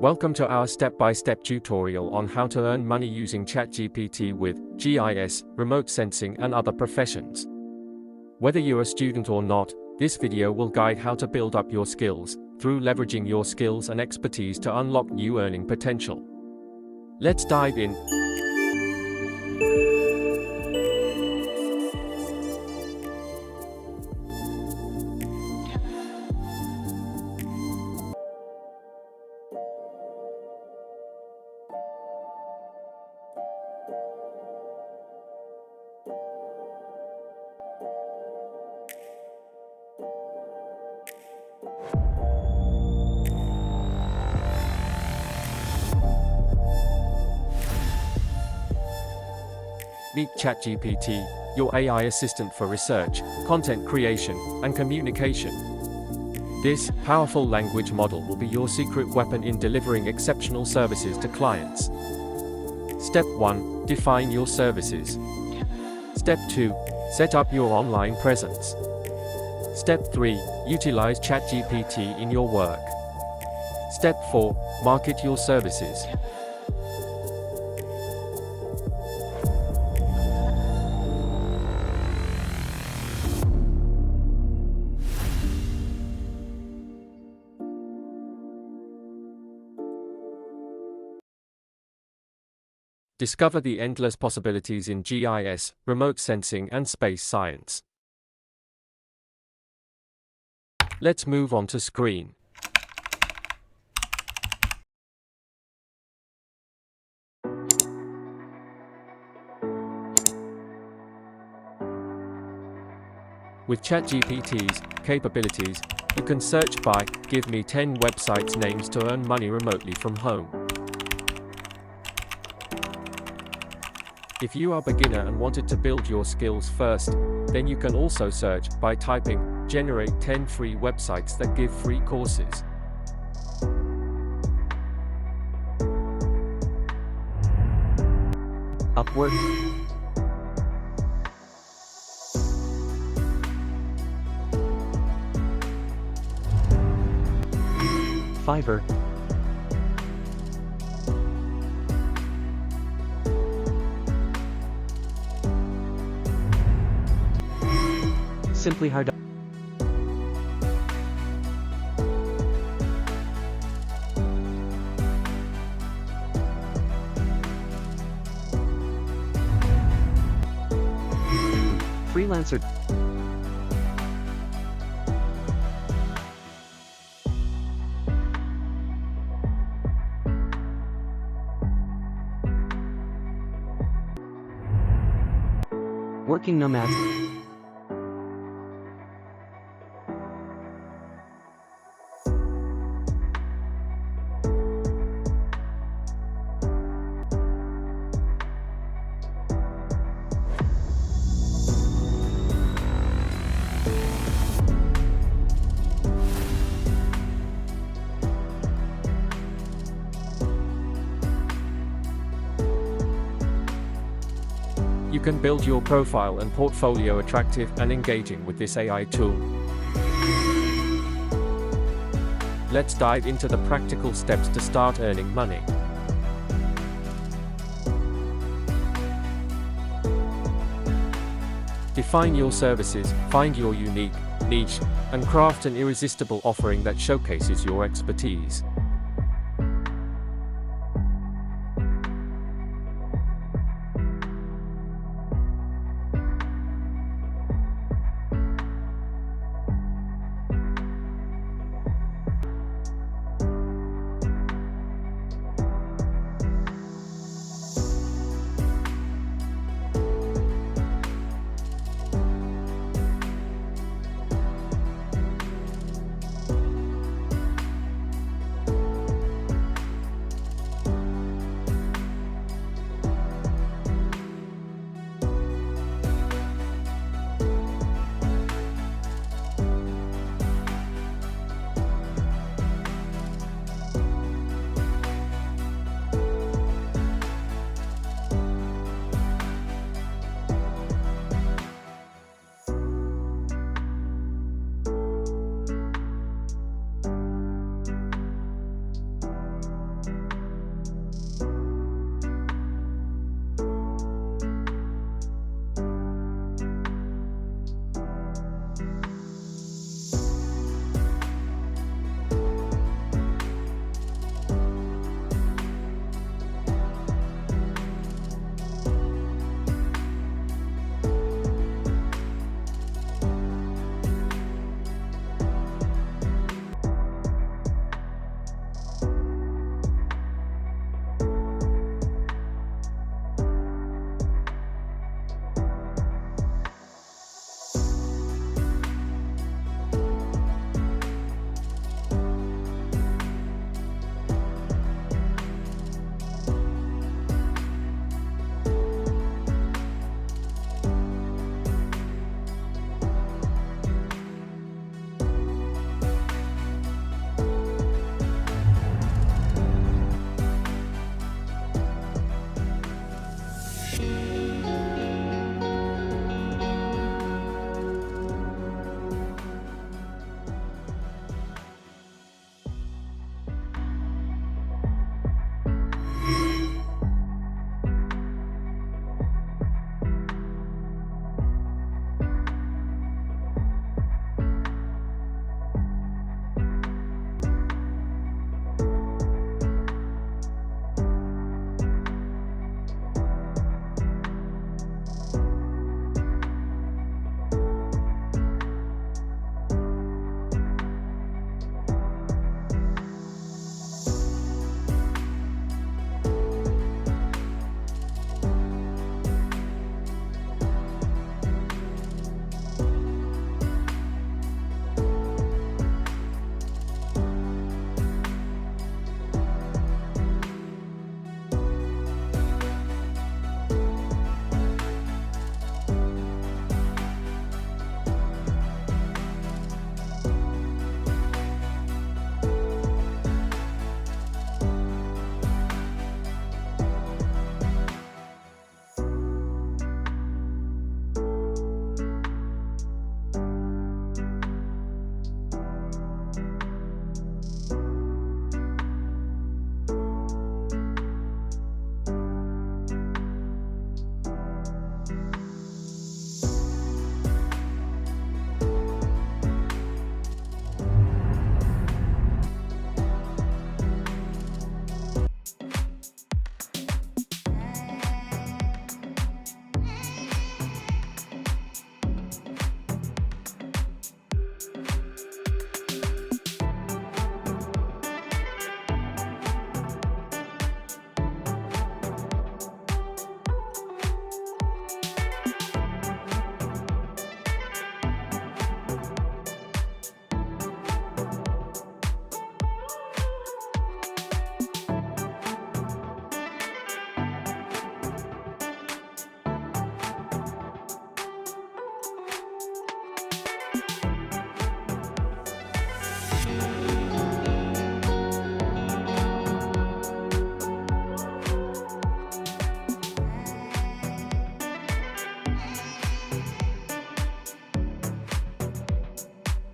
Welcome to our step-by-step tutorial on how to earn money using ChatGPT with GIS, remote sensing and other professions. Whether you're a student or not, this video will guide how to build up your skills, through leveraging your skills and expertise to unlock new earning potential. Let's dive in. Meet ChatGPT, your AI assistant for research, content creation, and communication. This powerful language model will be your secret weapon in delivering exceptional services to clients. Step 1. Define your services. Step 2. Set up your online presence. Step 3. Utilize ChatGPT in your work. Step 4. Market your services. Discover the endless possibilities in GIS, remote sensing and space science. Let's move on to screen. With ChatGPT's capabilities, you can search by "Give me 10 websites names to earn money remotely from home." If you are a beginner and wanted to build your skills first, then you can also search by typing "Generate 10 free websites that give free courses." Upwork, Fiverr, SimplyHired, Freelancer, Working Nomads, You can build your profile and portfolio attractive and engaging with this AI tool. Let's dive into the practical steps to start earning money. Define your services, find your unique niche, and craft an irresistible offering that showcases your expertise.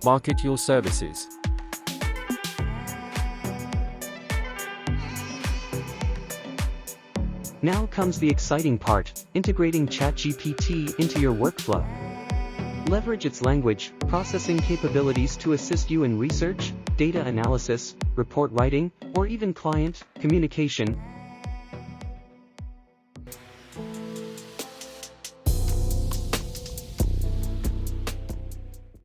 Market your services. Now comes the exciting part, integrating ChatGPT into your workflow. Leverage its language processing capabilities to assist you in research, data analysis, report writing, or even client communication,